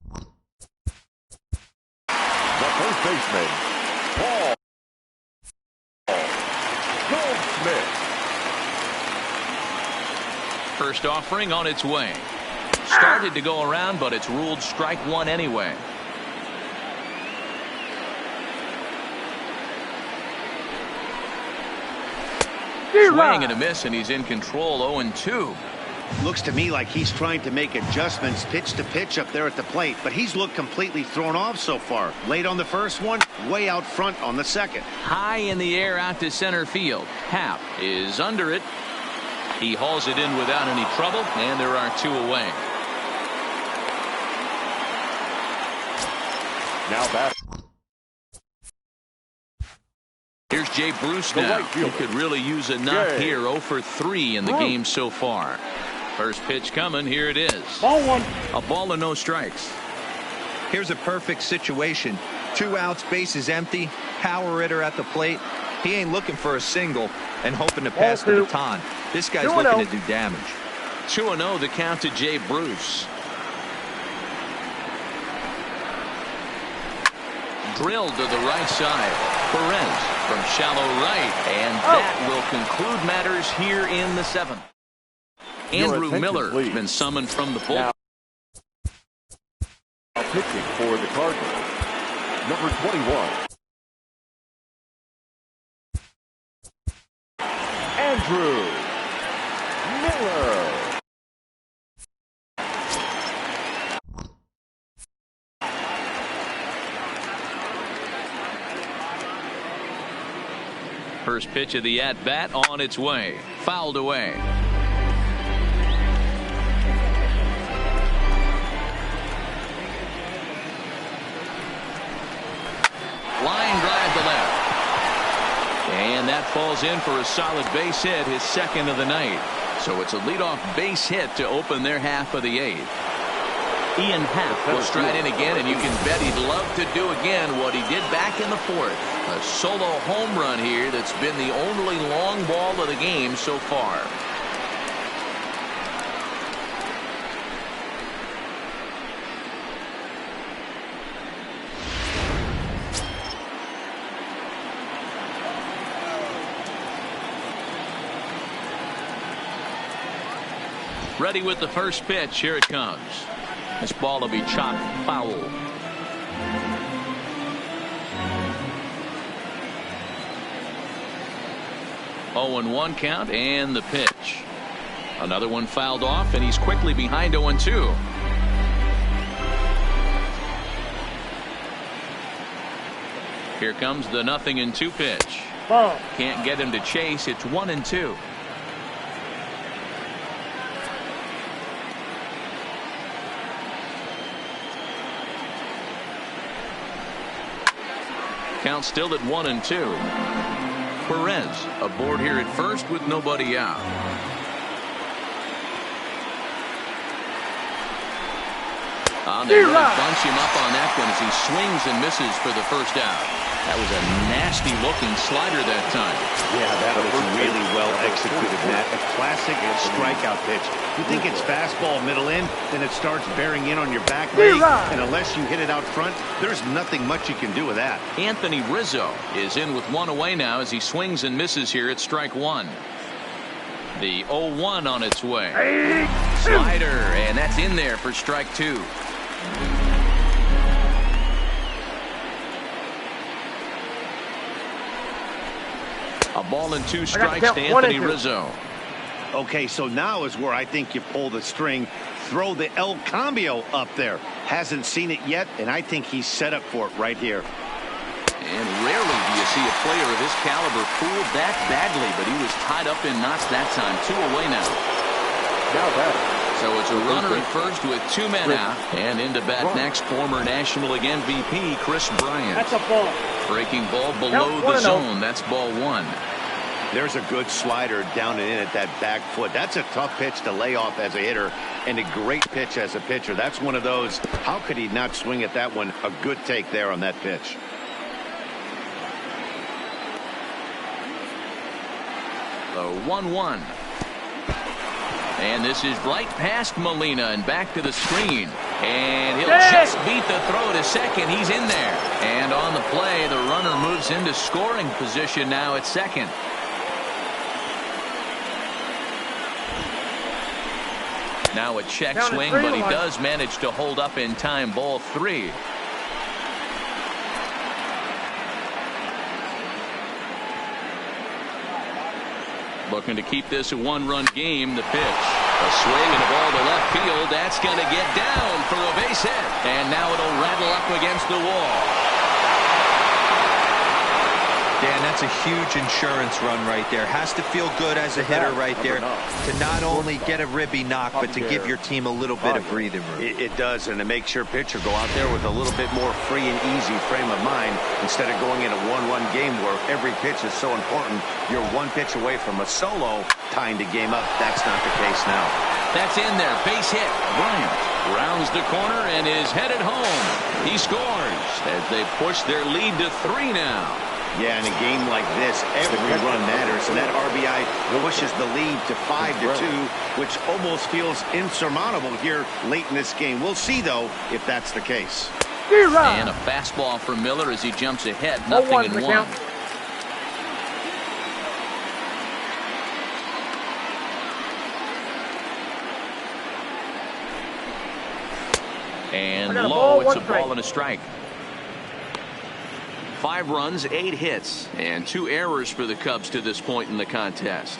the 1st baseman, Paul Goldschmidt. First offering on its way. Started to go around, but it's ruled strike 1 anyway. Swing and a miss, and he's in control. 0-2. Looks to me like he's trying to make adjustments pitch to pitch up there at the plate, but he's looked completely thrown off so far. Late on the first one, way out front on the second. High in the air out to center field. Happ is under it. He hauls it in without any trouble, and there are 2 away. Now back. Here's Jay Bruce now. He could really use a knock here. 0 for 3 in the game so far. First pitch coming. Here it is. Ball 1. A ball and no strikes. Here's a perfect situation. 2 outs, bases empty. Power hitter at the plate. He ain't looking for a single and hoping to pass the baton. This guy's looking to do damage. 2-0 the count to Jay Bruce. Drilled to the right side. Perez from shallow right. And that will conclude matters here in the 7th. Andrew Miller has been summoned from the bullpen. Pitching for the Cardinals, number 21. Andrew Miller. First pitch of the at-bat on its way. Fouled away. Line drive to left. And that falls in for a solid base hit, his second of the night. So it's a leadoff base hit to open their half of the 8th. Ian Happ will stride in again, and you can bet he'd love to do again what he did back in the 4th. A solo home run here that's been the only long ball of the game so far. Ready with the first pitch. Here it comes. This ball will be chopped foul. Oh, 0-1 count, and the pitch. Another one fouled off, and he's quickly behind 0-2. Here comes the 0-2 pitch. Ball. Can't get him to chase. It's 1-2. Count still at 1-2. Perez aboard here at first with nobody out. They really bunch him up on that one as he swings and misses for the first out. That was a nasty looking slider that time. Yeah, that was really well executed, Matt. A classic strikeout pitch. You think it's fastball middle in, then it starts bearing in on your back leg, and unless you hit it out front, there's nothing much you can do with that. Anthony Rizzo is in with one away now as he swings and misses here at strike one. The 0-1 on its way. Slider, and that's in there for strike two. A ball and two strikes to Anthony Rizzo. Okay, so now is where I think you pull the string. Throw the El Cambio up there. Hasn't seen it yet, and I think he's set up for it right here. And rarely do you see a player of his caliber fooled that badly, but he was tied up in knots that time. 2 away now. So it's a runner at first with 2 men out. And into bat next, former National League MVP Chris Bryant. That's a ball. Breaking ball below the zone. That's ball 1. There's a good slider down and in at that back foot. That's a tough pitch to lay off as a hitter, and a great pitch as a pitcher. That's one of those, how could he not swing at that one? A good take there on that pitch. The 1-1. And this is right past Molina and back to the screen. And he'll just beat the throw to second. He's in there. And on the play, the runner moves into scoring position now at second. Now a check swing, but he does manage to hold up in time. Ball 3. Looking to keep this a 1-run game. The pitch. A swing and a ball to left field. That's going to get down for a base hit. And now it'll rattle up against the wall. Dan, that's a huge insurance run right there. Has to feel good as a hitter right there to not only get a ribby knock, but to give your team a little bit of breathing room. It does, and it makes your pitcher go out there with a little bit more free and easy frame of mind instead of going in a 1-run game where every pitch is so important. You're one pitch away from a solo tying the game up. That's not the case now. That's in there. Base hit. Bryant rounds the corner and is headed home. He scores as they push their lead to 3 now. Yeah, in a game like this, every run matters, and that RBI pushes the lead to 5-2, which almost feels insurmountable here late in this game. We'll see, though, if that's the case. And a fastball for Miller as he jumps ahead, 0-1. And low, it's a ball and a strike. 5 runs, 8 hits, and 2 errors for the Cubs to this point in the contest.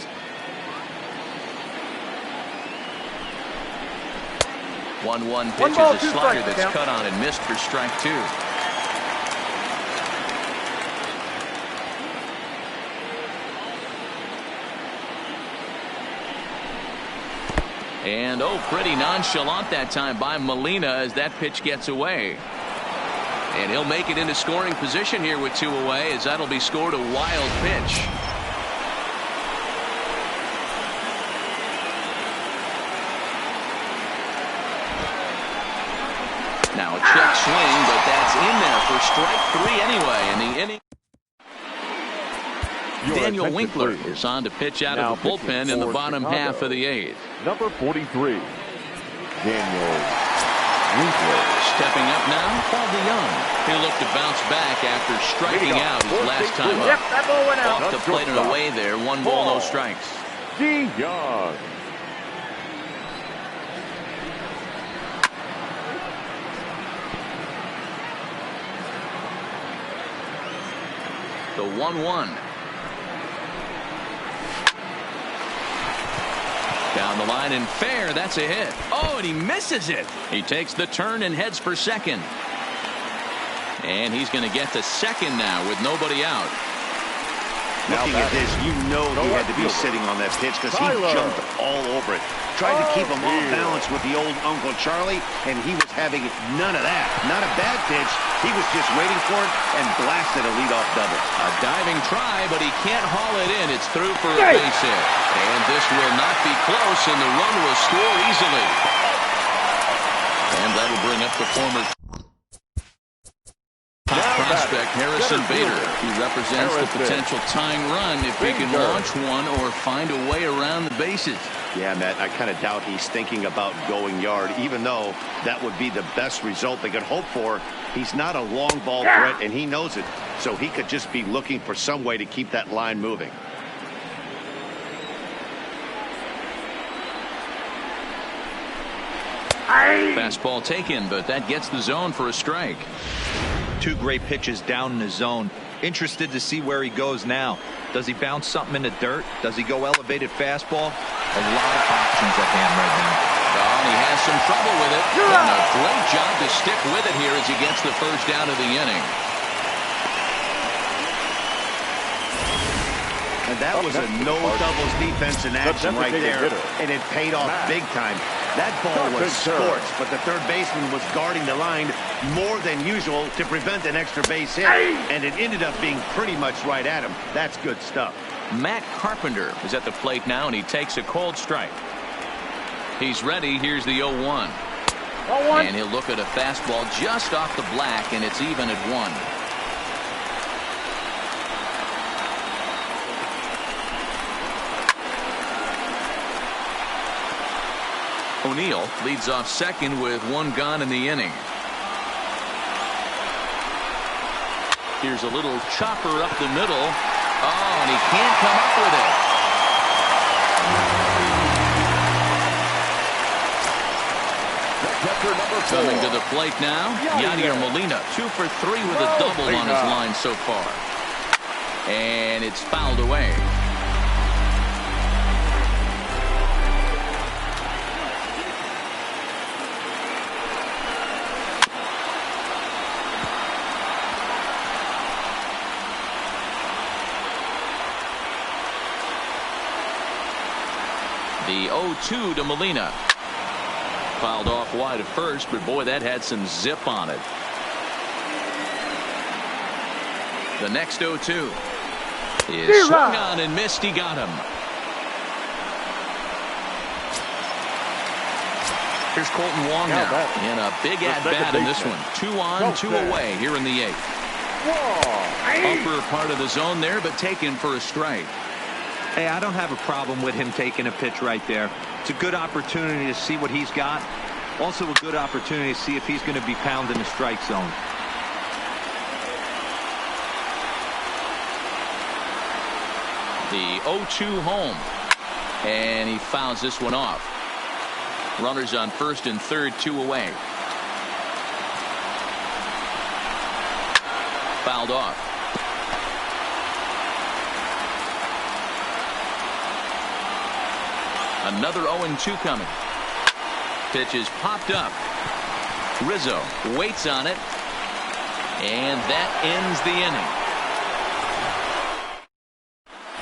1-1 pitch is a slider that's cut on and missed for strike 2. And pretty nonchalant that time by Molina as that pitch gets away. And he'll make it into scoring position here with 2 away, as that'll be scored a wild pitch. Now a check swing, but that's in there for strike 3 anyway. And the inning. Daniel Winkler is on to pitch out of the bullpen in the bottom half of the 8th. Number 43, Daniel Winkler. Stepping up now, Paul DeYoung. He'll look to bounce back after striking out his last time up. Yep, that ball went out. Off the plate and away there. 1 ball, no strikes. DeYoung. The 1-1. Down the line and fair. That's a hit. Oh, and he misses it. He takes the turn and heads for second. And he's going to get to second now with nobody out. Looking at this, you know he had to be sitting on that pitch because he jumped all over it. Tried to keep him off balance with the old Uncle Charlie, and he was having none of that. Not a bad pitch. He was just waiting for it and blasted a leadoff double. A diving try, but he can't haul it in. It's through for a base hit. And this will not be close, and the run will score easily. And that'll bring up the former top prospect Harrison Bader. He represents the potential tying run if he can launch one or find a way around the bases. Yeah, Matt, I kind of doubt he's thinking about going yard, even though that would be the best result they could hope for. He's not a long ball threat, and he knows it. So he could just be looking for some way to keep that line moving. Fastball taken, but that gets the zone for a strike. 2 great pitches down in the zone. Interested to see where he goes now. Does he bounce something in the dirt? Does he go elevated fastball? A lot of options at hand right now. Oh, and he has some trouble with it. And a great job to stick with it here as he gets the first down of the inning. And that was a no doubles defense in action right there, and it paid off big time. That ball was scorched, but the third baseman was guarding the line more than usual to prevent an extra base hit, and it ended up being pretty much right at him. That's good stuff. Matt Carpenter is at the plate now, and he takes a cold strike. He's ready. Here's the 0-1. And he'll look at a fastball just off the black, and it's even at 1. O'Neill leads off second with 1 gone in the inning. Here's a little chopper up the middle. Oh, and he can't come up with it. Coming to the plate now, Yadier Molina, 2 for 3 with a double on his line so far. And it's fouled away. The 0-2 to Molina. Fouled off wide at first, but boy, that had some zip on it. The next 0-2 is swung on and missed. He got him. Here's Colton Wong now in a big at-bat in this one. 2 on, 2 away here in the 8th. Upper part of the zone there, but taken for a strike. Hey, I don't have a problem with him taking a pitch right there. It's a good opportunity to see what he's got. Also a good opportunity to see if he's going to be pounding the strike zone. The 0-2 home. And he fouls this one off. Runners on first and third, 2 away. Fouled off. Another 0-2 coming. Pitch is popped up. Rizzo waits on it. And that ends the inning.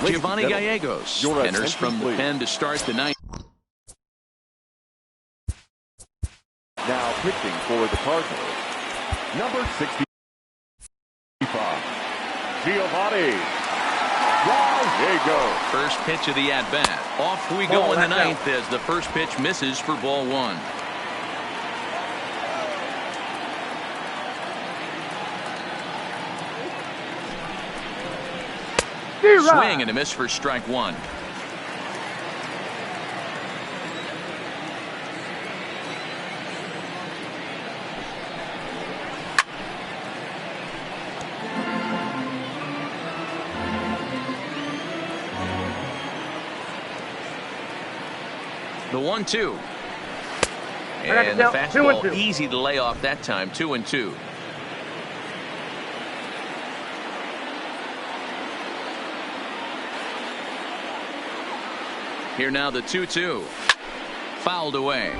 Giovanni Gallegos enters from the pen to start the ninth. Now pitching for the Cardinals, number 65, Giovanni Gallegos. First pitch of the at-bat. Off we go in the ninth as the first pitch misses for ball 1. Swing and a miss for strike 1. The 1-2. And the fastball easy to lay off that time. 2-2. Here now the 2-2. Fouled away.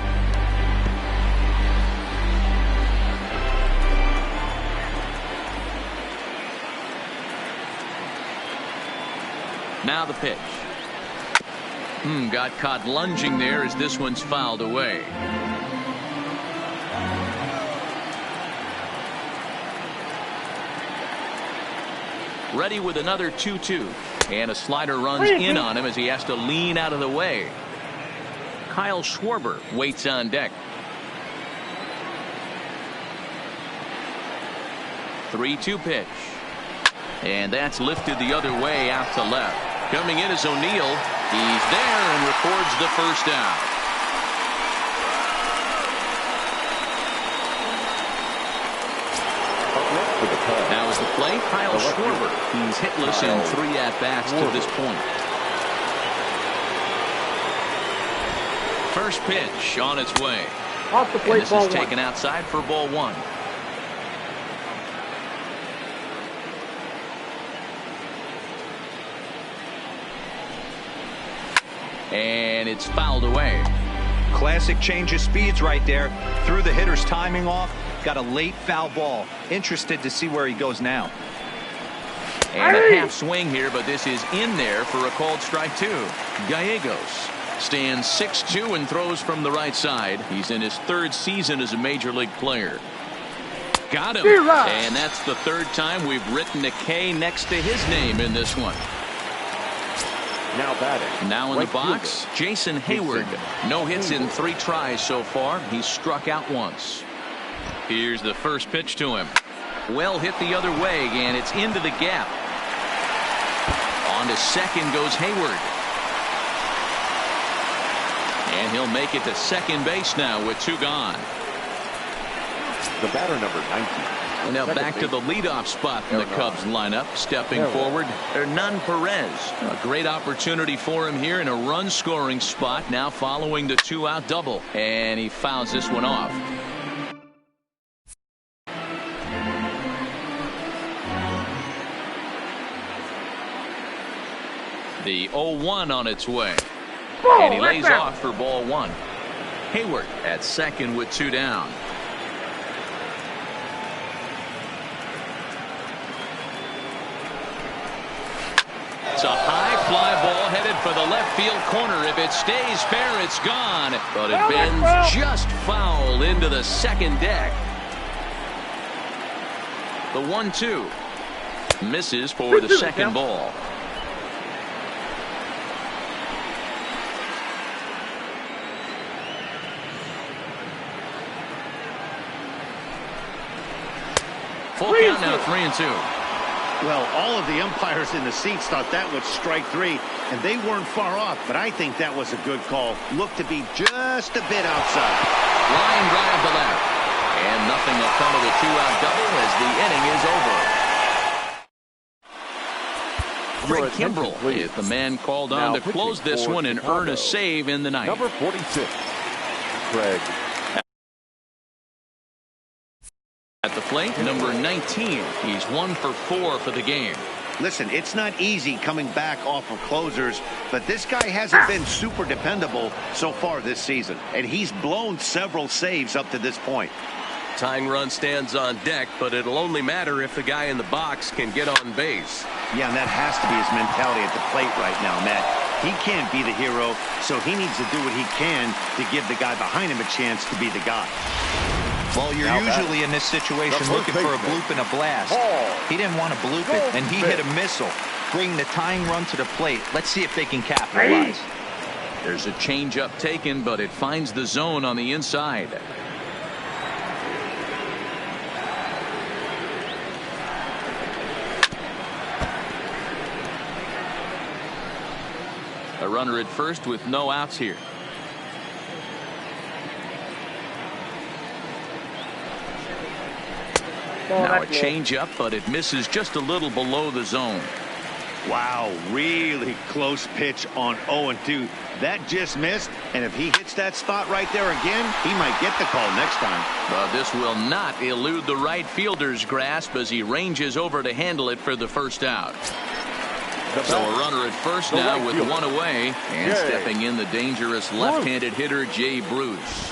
Now the pitch. Got caught lunging there as this one's fouled away. Ready with another 2-2. And a slider runs in on him as he has to lean out of the way. Kyle Schwarber waits on deck. 3-2 pitch. And that's lifted the other way out to left. Coming in is O'Neill. He's there and records the first out. Now is the play, Kyle Schwarber. He's hitless in 3 at-bats to this point. First pitch on its way. Off the plate, and this is taken outside for ball 1. And it's fouled away. Classic change of speeds right there. Threw the hitter's timing off. Got a late foul ball. Interested to see where he goes now. And a half swing here, but this is in there for a called strike 2. Gallegos stands 6'2" and throws from the right side. He's in his 3rd season as a major league player. Got him. And that's the 3rd time we've written a K next to his name in this one. Now batting. Now in the box, Jason Hayward. No hits in 3 tries so far. He's struck out once. Here's the first pitch to him. Well hit the other way, and it's into the gap. On to second goes Hayward. And he'll make it to second base now with 2 gone. The batter, number 19. Now back to the leadoff spot in the Cubs lineup. Stepping forward, Hernan Perez. A great opportunity for him here in a run-scoring spot. Now following the 2-out double. And he fouls this one off. The 0-1 on its way. And he lays off for ball 1. Hayward at second with 2 down. It's a high fly ball headed for the left field corner. If it stays fair, it's gone. But it bends just foul into the second deck. The 1-2 misses for the second ball. Full count count now 3-2. Well, all of the umpires in the seats thought that was strike 3, and they weren't far off, but I think that was a good call. Looked to be just a bit outside. Line drive to left. And nothing will come of the 2-out double as the inning is over. Craig Kimbrell is the man called on to close this one and earn a save in the ninth. Number 46, Craig. At the plate, number 19. He's 1 for 4 for the game. Listen, it's not easy coming back off of closers, but this guy hasn't been super dependable so far this season, and he's blown several saves up to this point. Tying run stands on deck, but it'll only matter if the guy in the box can get on base. Yeah, and that has to be his mentality at the plate right now, Matt. He can't be the hero, so he needs to do what he can to give the guy behind him a chance to be the guy. Well, you're usually in this situation looking for a bloop and a blast. He didn't want to bloop it, and he hit a missile, bringing the tying run to the plate. Let's see if they can capitalize. There's a changeup taken, but it finds the zone on the inside. A runner at first with no outs here. Now a changeup, but it misses just a little below the zone. Wow, really close pitch on 0-2. That just missed, and if he hits that spot right there again, he might get the call next time. But this will not elude the right fielder's grasp as he ranges over to handle it for the first out. So a runner at first now with one away, and stepping in the dangerous left-handed hitter Jay Bruce.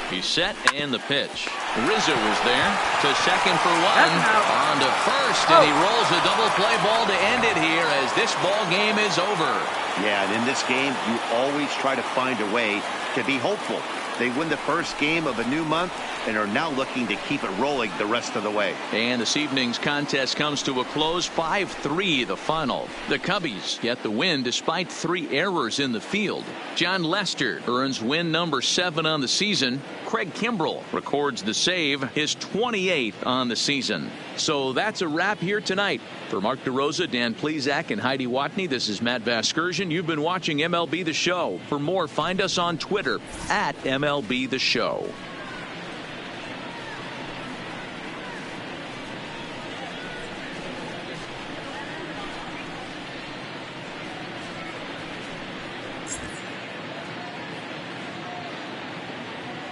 He's set, and the pitch. Rizzo is there to second for one. On to first, and he rolls a double play ball to end it here as this ball game is over. Yeah, and in this game, you always try to find a way to be hopeful. They win the first game of a new month and are now looking to keep it rolling the rest of the way. And this evening's contest comes to a close, 5-3 the final. The Cubbies get the win despite 3 errors in the field. John Lester earns win number 7 on the season. Craig Kimbrell records the save, his 28th on the season. So that's a wrap here tonight. For Mark DeRosa, Dan Plesac, and Heidi Watney, this is Matt Vasgersian. You've been watching MLB The Show. For more, find us on Twitter at MLB The Show.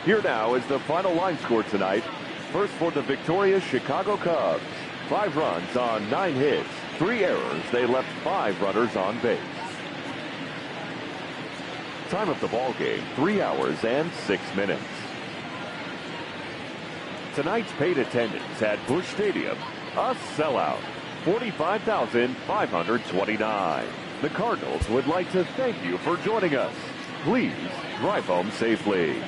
Here now is the final line score tonight. First for the victorious Chicago Cubs. 5 runs on 9 hits, 3 errors. They left 5 runners on base. Time of the ball game, 3 hours and 6 minutes. Tonight's paid attendance at Busch Stadium, a sellout, 45,529. The Cardinals would like to thank you for joining us. Please drive home safely.